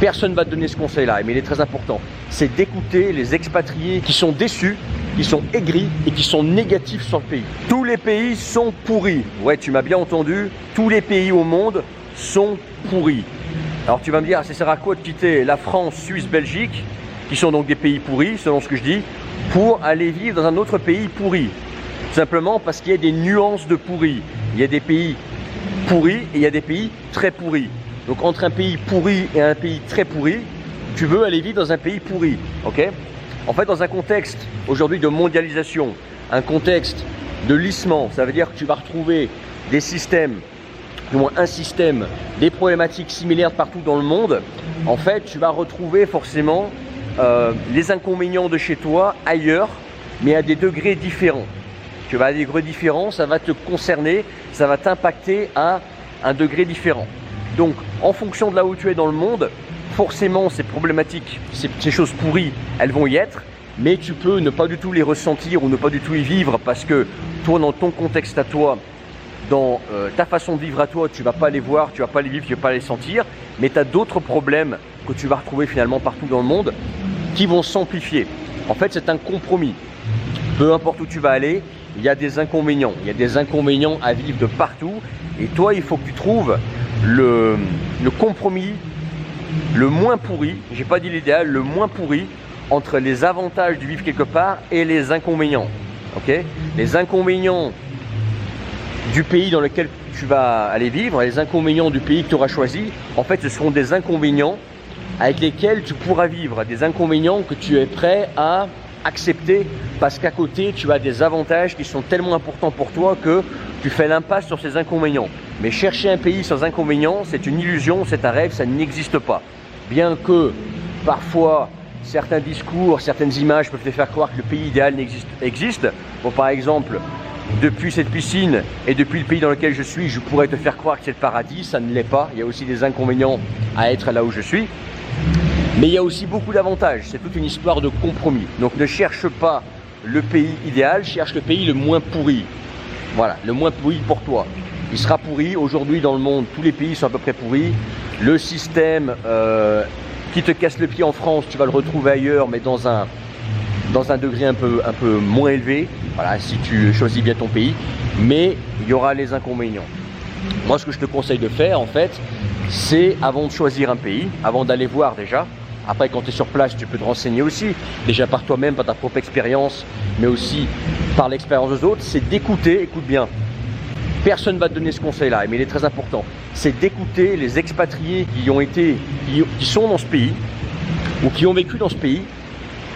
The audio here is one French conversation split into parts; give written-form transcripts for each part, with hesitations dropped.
Personne ne va te donner ce conseil-là, mais il est très important. C'est d'écouter les expatriés qui sont déçus, qui sont aigris et qui sont négatifs sur le pays. Tous les pays sont pourris. Ouais, tu m'as bien entendu. Tous les pays au monde sont pourris. Alors tu vas me dire, ça sert à quoi de quitter la France, Suisse, Belgique, qui sont donc des pays pourris, selon ce que je dis, pour aller vivre dans un autre pays pourri? Tout simplement parce qu'il y a des nuances de pourri. Il y a des pays pourris et il y a des pays très pourris. Donc entre un pays pourri et un pays très pourri, tu veux aller vivre dans un pays pourri, ok? En fait, dans un contexte aujourd'hui de mondialisation, un contexte de lissement, ça veut dire que tu vas retrouver des systèmes, du moins un système, des problématiques similaires partout dans le monde. En fait, tu vas retrouver forcément les inconvénients de chez toi ailleurs, mais à des degrés différents. Tu vas à des degrés différents, ça va te concerner, ça va t'impacter à un degré différent. Donc, en fonction de là où tu es dans le monde, forcément, ces problématiques, ces choses pourries, elles vont y être, mais tu peux ne pas du tout les ressentir ou ne pas du tout y vivre parce que toi, dans ton contexte à toi, dans ta façon de vivre à toi, tu ne vas pas les voir, tu ne vas pas les vivre, tu ne vas pas les sentir, mais tu as d'autres problèmes que tu vas retrouver finalement partout dans le monde qui vont s'amplifier. En fait, c'est un compromis. Peu importe où tu vas aller, il y a des inconvénients. Il y a des inconvénients à vivre de partout. Et toi, il faut que tu trouves le compromis le moins pourri, j'ai pas dit l'idéal, le moins pourri entre les avantages de vivre quelque part et les inconvénients. Okay? Les inconvénients du pays dans lequel tu vas aller vivre, les inconvénients du pays que tu auras choisi, en fait, ce seront des inconvénients avec lesquels tu pourras vivre, des inconvénients que tu es prêt à accepter parce qu'à côté, tu as des avantages qui sont tellement importants pour toi que tu fais l'impasse sur ces inconvénients. Mais chercher un pays sans inconvénients, c'est une illusion, c'est un rêve, ça n'existe pas. Bien que parfois, certains discours, certaines images peuvent te faire croire que le pays idéal existe. Bon, par exemple, depuis cette piscine et depuis le pays dans lequel je suis, je pourrais te faire croire que c'est le paradis, ça ne l'est pas. Il y a aussi des inconvénients à être là où je suis. Mais il y a aussi beaucoup d'avantages, c'est toute une histoire de compromis. Donc ne cherche pas le pays idéal, cherche le pays le moins pourri. Voilà, le moins pourri pour toi. Il sera pourri, aujourd'hui dans le monde, tous les pays sont à peu près pourris. Le système qui te casse le pied en France, tu vas le retrouver ailleurs, mais dans un degré un peu moins élevé. Voilà, si tu choisis bien ton pays. Mais il y aura les inconvénients. Moi, ce que je te conseille de faire, en fait, c'est avant de choisir un pays, avant d'aller voir déjà. Après, quand tu es sur place, tu peux te renseigner aussi, déjà par toi-même, par ta propre expérience, mais aussi par l'expérience des autres, c'est d'écouter, écoute bien. Personne ne va te donner ce conseil-là, mais il est très important. C'est d'écouter les expatriés qui sont dans ce pays, ou qui ont vécu dans ce pays,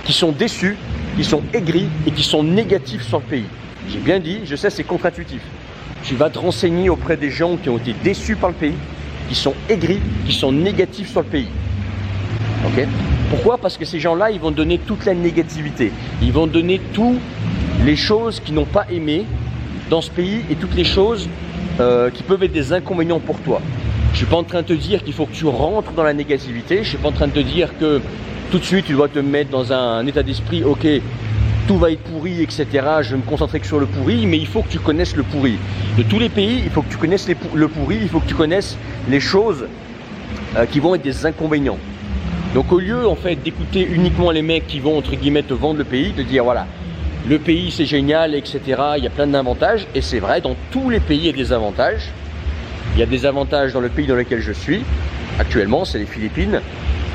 qui sont déçus, qui sont aigris et qui sont négatifs sur le pays. J'ai bien dit, je sais, c'est contre-intuitif. Tu vas te renseigner auprès des gens qui ont été déçus par le pays, qui sont aigris, qui sont négatifs sur le pays. Okay. Pourquoi? Parce que ces gens-là, ils vont te donner toute la négativité. Ils vont te donner toutes les choses qu'ils n'ont pas aimées dans ce pays et toutes les choses qui peuvent être des inconvénients pour toi. Je ne suis pas en train de te dire qu'il faut que tu rentres dans la négativité. Je ne suis pas en train de te dire que tout de suite, tu dois te mettre dans un état d'esprit, ok, tout va être pourri, etc. Je vais me concentrer que sur le pourri, mais il faut que tu connaisses le pourri. De tous les pays, il faut que tu connaisses le pourri, il faut que tu connaisses les choses qui vont être des inconvénients. Donc au lieu en fait d'écouter uniquement les mecs qui vont entre guillemets te vendre le pays, de dire voilà, le pays c'est génial, etc. Il y a plein d'avantages, et c'est vrai, dans tous les pays il y a des avantages. Il y a des avantages dans le pays dans lequel je suis, actuellement c'est les Philippines.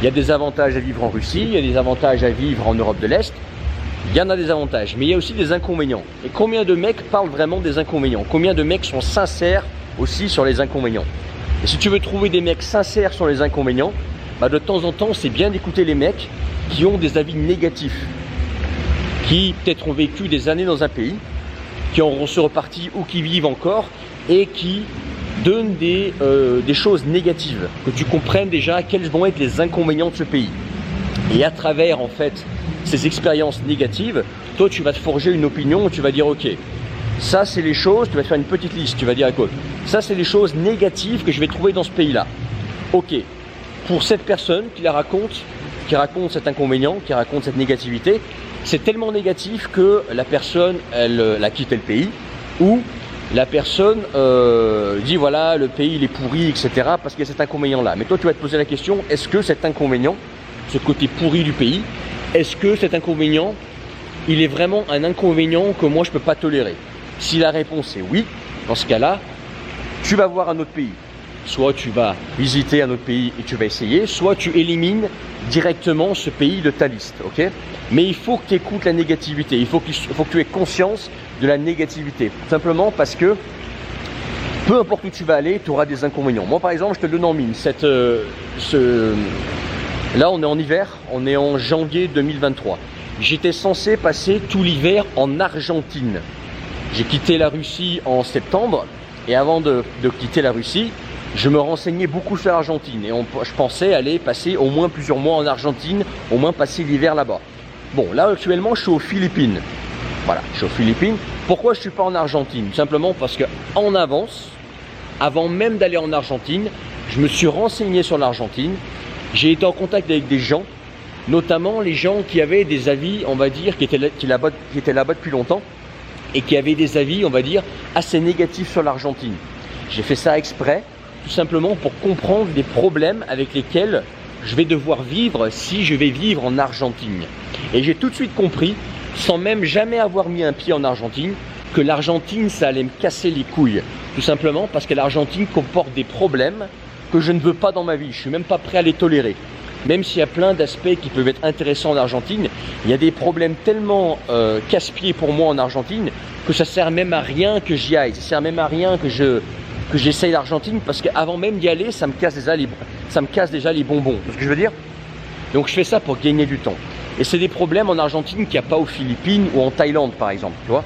Il y a des avantages à vivre en Russie, il y a des avantages à vivre en Europe de l'Est. Il y en a des avantages, mais il y a aussi des inconvénients. Et combien de mecs parlent vraiment des inconvénients? Combien de mecs sont sincères aussi sur les inconvénients? Et si tu veux trouver des mecs sincères sur les inconvénients, bah de temps en temps, c'est bien d'écouter les mecs qui ont des avis négatifs, qui peut-être ont vécu des années dans un pays, qui en sont repartis ou qui vivent encore et qui donnent des choses négatives, que tu comprennes déjà quels vont être les inconvénients de ce pays. Et à travers en fait ces expériences négatives, toi tu vas te forger une opinion où tu vas dire ok, ça c'est les choses, tu vas te faire une petite liste, tu vas dire écoute, ça c'est les choses négatives que je vais trouver dans ce pays-là. Ok, pour cette personne qui raconte cet inconvénient, qui raconte cette négativité, c'est tellement négatif que la personne, elle a quitté le pays, ou la personne dit voilà, le pays il est pourri, etc. parce qu'il y a cet inconvénient-là. Mais toi, tu vas te poser la question, est-ce que cet inconvénient, ce côté pourri du pays, est-ce que cet inconvénient, il est vraiment un inconvénient que moi je ne peux pas tolérer? Si la réponse est oui, dans ce cas-là, tu vas voir un autre pays. Soit tu vas visiter un autre pays et tu vas essayer, soit tu élimines directement ce pays de ta liste, ok? Mais il faut que tu écoutes la négativité, il faut que tu aies conscience de la négativité. Simplement parce que peu importe où tu vas aller, tu auras des inconvénients. Moi par exemple, je te le donne en mine. Là on est en hiver, on est en janvier 2023. J'étais censé passer tout l'hiver en Argentine. J'ai quitté la Russie en septembre et avant de quitter la Russie, je me renseignais beaucoup sur l'Argentine et je pensais aller passer au moins plusieurs mois en Argentine, au moins passer l'hiver là-bas. Bon, là actuellement je suis aux Philippines. Voilà, je suis aux Philippines. Pourquoi je ne suis pas en Argentine? Simplement parce qu'en avance, avant même d'aller en Argentine, je me suis renseigné sur l'Argentine. J'ai été en contact avec des gens, notamment les gens qui avaient des avis, on va dire, qui étaient là-bas depuis longtemps et qui avaient des avis, on va dire, assez négatifs sur l'Argentine. J'ai fait ça exprès, tout simplement pour comprendre les problèmes avec lesquels je vais devoir vivre si je vais vivre en Argentine. Et j'ai tout de suite compris, sans même jamais avoir mis un pied en Argentine, que l'Argentine, ça allait me casser les couilles. Tout simplement parce que l'Argentine comporte des problèmes que je ne veux pas dans ma vie. Je ne suis même pas prêt à les tolérer. Même s'il y a plein d'aspects qui peuvent être intéressants en Argentine, il y a des problèmes tellement casse-pieds pour moi en Argentine que ça ne sert même à rien que j'y aille. Ça ne sert même à rien que j'essaye l'Argentine parce qu'avant même d'y aller, ça me casse déjà les bonbons. C'est ce que je veux dire? Donc je fais ça pour gagner du temps. Et c'est des problèmes en Argentine qu'il n'y a pas aux Philippines ou en Thaïlande par exemple, tu vois.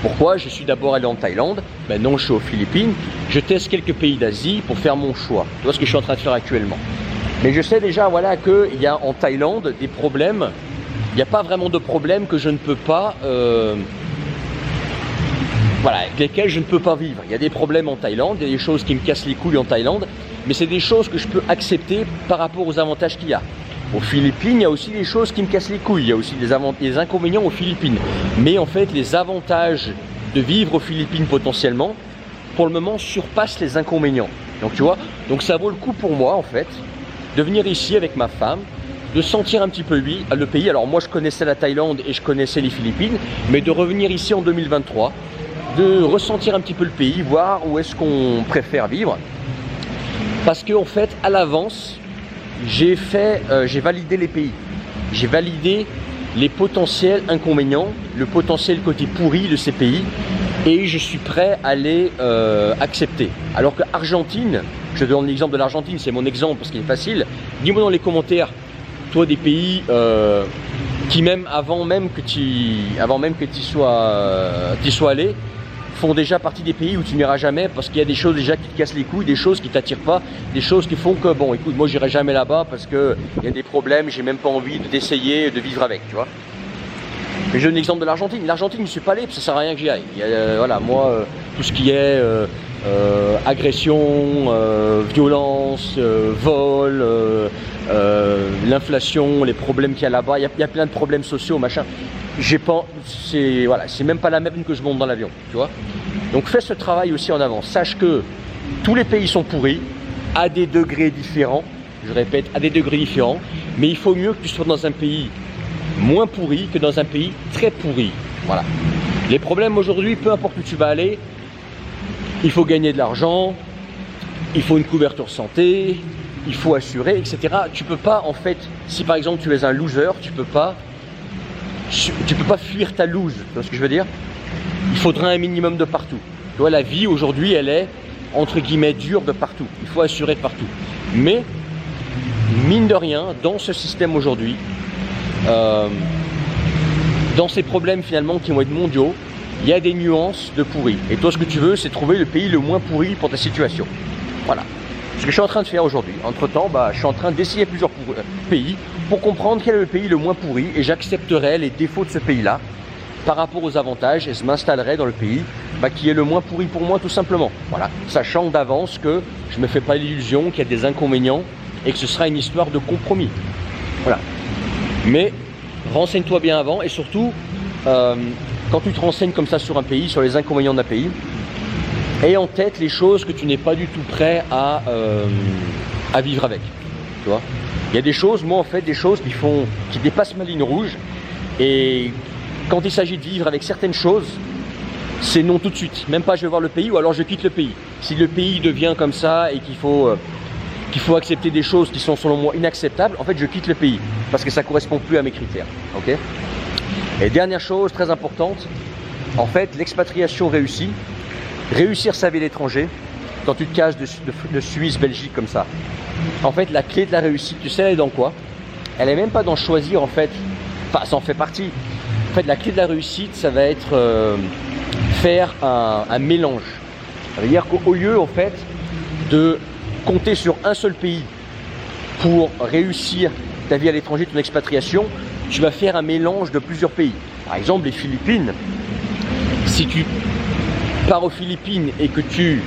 Pourquoi? Je suis d'abord allé en Thaïlande, maintenant je suis aux Philippines, je teste quelques pays d'Asie pour faire mon choix. Tu vois ce que je suis en train de faire actuellement. Mais je sais déjà voilà, qu'il y a en Thaïlande des problèmes, il n'y a pas vraiment de problèmes que je ne peux pas, voilà, avec lesquels je ne peux pas vivre. Il y a des problèmes en Thaïlande, il y a des choses qui me cassent les couilles en Thaïlande, mais c'est des choses que je peux accepter par rapport aux avantages qu'il y a. Aux Philippines, il y a aussi des choses qui me cassent les couilles, il y a aussi des inconvénients aux Philippines. Mais en fait, les avantages de vivre aux Philippines potentiellement, pour le moment, surpassent les inconvénients. Donc tu vois, donc ça vaut le coup pour moi en fait, de venir ici avec ma femme, de sentir un petit peu le pays. Alors moi je connaissais la Thaïlande et je connaissais les Philippines, mais de revenir ici en 2023, de ressentir un petit peu le pays, voir où est-ce qu'on préfère vivre. Parce qu'en fait, à l'avance, j'ai validé les pays. J'ai validé les potentiels inconvénients, le potentiel côté pourri de ces pays et je suis prêt à les accepter. Alors que Argentine, je te donne l'exemple de l'Argentine, c'est mon exemple parce qu'il est facile. Dis-moi dans les commentaires, toi des pays qui même avant même que tu sois allé, font déjà partie des pays où tu n'iras jamais parce qu'il y a des choses déjà qui te cassent les couilles, des choses qui ne t'attirent pas, des choses qui font que bon écoute, moi j'irai jamais là-bas parce qu'il y a des problèmes, j'ai même pas envie d'essayer de vivre avec, tu vois. Mais je donne l'exemple de l'Argentine. L'Argentine, je ne suis pas allé, parce que ça sert à rien que j'y aille. Voilà, moi, tout ce qui est agression, violence, vol, l'inflation, les problèmes qu'il y a là-bas, il y a plein de problèmes sociaux, machin. C'est même pas la même que je monte dans l'avion, tu vois. Donc fais ce travail aussi en avance. Sache que tous les pays sont pourris, à des degrés différents. Je répète, à des degrés différents. Mais il faut mieux que tu sois dans un pays moins pourri que dans un pays très pourri. Voilà. Les problèmes aujourd'hui, peu importe où tu vas aller, il faut gagner de l'argent, il faut une couverture santé, il faut assurer, etc. Tu peux pas, en fait, si par exemple tu es un loser, tu peux pas fuir ta lose. Tu vois ce que je veux dire? Il faudra un minimum de partout. Tu vois, la vie aujourd'hui, elle est entre guillemets dure de partout. Il faut assurer de partout. Mais mine de rien, dans ce système aujourd'hui, dans ces problèmes finalement qui vont être mondiaux, il y a des nuances de pourri. Et toi, ce que tu veux, c'est trouver le pays le moins pourri pour ta situation. Voilà. Ce que je suis en train de faire aujourd'hui. Entre-temps, je suis en train d'essayer plusieurs pays pour comprendre quel est le pays le moins pourri et j'accepterai les défauts de ce pays-là par rapport aux avantages et je m'installerai dans le pays qui est le moins pourri pour moi tout simplement. Voilà. Sachant d'avance que je ne me fais pas l'illusion qu'il y a des inconvénients et que ce sera une histoire de compromis. Voilà. Mais renseigne-toi bien avant et surtout, quand tu te renseignes comme ça sur un pays, sur les inconvénients d'un pays, Aie en tête les choses que tu n'es pas du tout prêt à vivre avec. Tu vois, il y a des choses, moi en fait, des choses qui dépassent ma ligne rouge. Et quand il s'agit de vivre avec certaines choses, c'est non tout de suite. Même pas je vais voir le pays ou alors je quitte le pays. Si le pays devient comme ça et qu'il faut accepter des choses qui sont selon moi inacceptables, en fait je quitte le pays parce que ça ne correspond plus à mes critères. Okay. Et dernière chose très importante, en fait l'expatriation réussie, réussir sa vie à l'étranger, quand tu te cases de Suisse, Belgique comme ça, en fait la clé de la réussite, tu sais elle est dans quoi? Elle n'est même pas dans choisir en fait, enfin ça en fait partie. En fait la clé de la réussite ça va être faire un mélange. Ça veut dire qu'au lieu en fait de compter sur un seul pays pour réussir ta vie à l'étranger, ton expatriation, tu vas faire un mélange de plusieurs pays. Par exemple les Philippines, si tu pars aux Philippines et que tu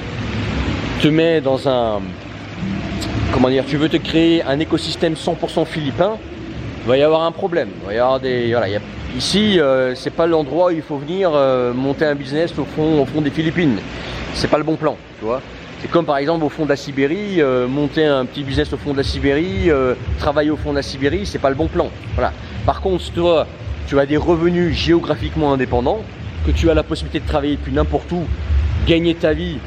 te mets dans un, comment dire, tu veux te créer un écosystème 100% philippin, il va y avoir un problème. Il va y avoir ici, c'est pas l'endroit où il faut venir monter un business au fond des Philippines. C'est pas le bon plan, tu vois. C'est comme par exemple au fond de la Sibérie, monter un petit business au fond de la Sibérie, travailler au fond de la Sibérie, c'est pas le bon plan. Voilà. Par contre, toi, tu as des revenus géographiquement indépendants, que tu as la possibilité de travailler depuis n'importe où, gagner ta vie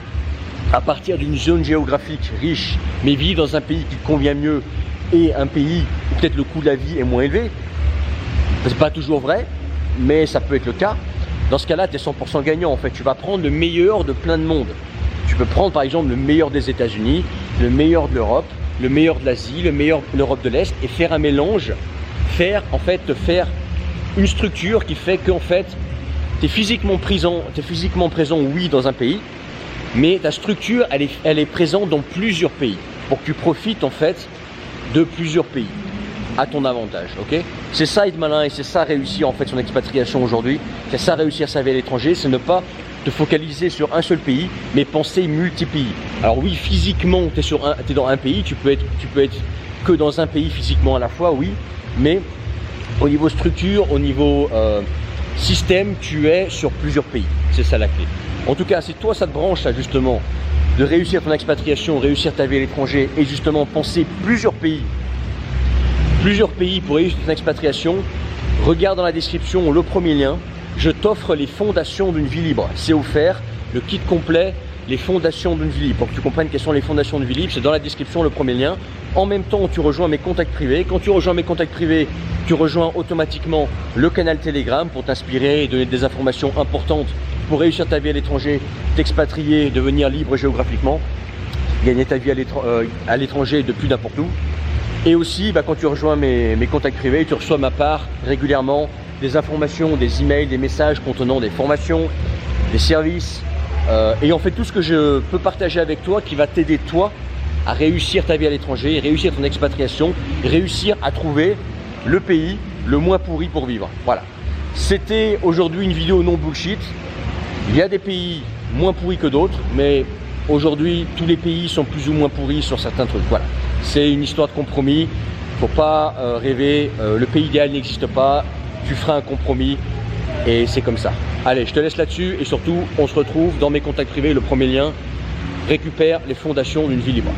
à partir d'une zone géographique riche, mais vivre dans un pays qui te convient mieux et un pays où peut-être le coût de la vie est moins élevé. C'est pas toujours vrai, mais ça peut être le cas. Dans ce cas-là, tu es 100% gagnant en fait. Tu vas prendre le meilleur de plein de monde. Tu peux prendre par exemple le meilleur des États-Unis, le meilleur de l'Europe, le meilleur de l'Asie, le meilleur de l'Europe de l'Est et faire un mélange, faire une structure qui fait qu'en fait, tu es physiquement présent, oui, dans un pays, mais ta structure, elle est présente dans plusieurs pays pour que tu profites en fait de plusieurs pays à ton avantage, ok? C'est ça être malin et c'est ça réussir en fait son expatriation aujourd'hui, c'est ça réussir sa vie à l'étranger, c'est ne pas te focaliser sur un seul pays, mais penser multi-pays. Alors oui, physiquement, tu es dans un pays, tu peux être que dans un pays physiquement à la fois, oui, mais au niveau structure, au niveau système, tu es sur plusieurs pays. C'est ça la clé. En tout cas, si toi ça te branche ça justement, de réussir ton expatriation, réussir ta vie à l'étranger et justement penser plusieurs pays pour réussir ton expatriation, regarde dans la description le premier lien. Je t'offre les fondations d'une vie libre. C'est offert, le kit complet, les fondations d'une vie libre. Pour que tu comprennes quelles sont les fondations d'une vie libre, c'est dans la description le premier lien. En même temps, tu rejoins mes contacts privés. Quand tu rejoins mes contacts privés, tu rejoins automatiquement le canal Telegram pour t'inspirer et donner des informations importantes pour réussir ta vie à l'étranger, t'expatrier, devenir libre géographiquement, gagner ta vie à l'étranger depuis n'importe où. Et aussi, quand tu rejoins mes contacts privés, tu reçois ma part régulièrement des informations, des emails, des messages contenant des formations, des services et en fait tout ce que je peux partager avec toi qui va t'aider toi à réussir ta vie à l'étranger, réussir ton expatriation, réussir à trouver le pays le moins pourri pour vivre. Voilà. C'était aujourd'hui une vidéo non bullshit. Il y a des pays moins pourris que d'autres, mais aujourd'hui tous les pays sont plus ou moins pourris sur certains trucs. Voilà. C'est une histoire de compromis. Faut pas rêver. Le pays idéal n'existe pas. Tu feras un compromis et c'est comme ça. Allez, je te laisse là-dessus et surtout, on se retrouve dans mes contacts privés, le premier lien, récupère les fondations d'une vie libre.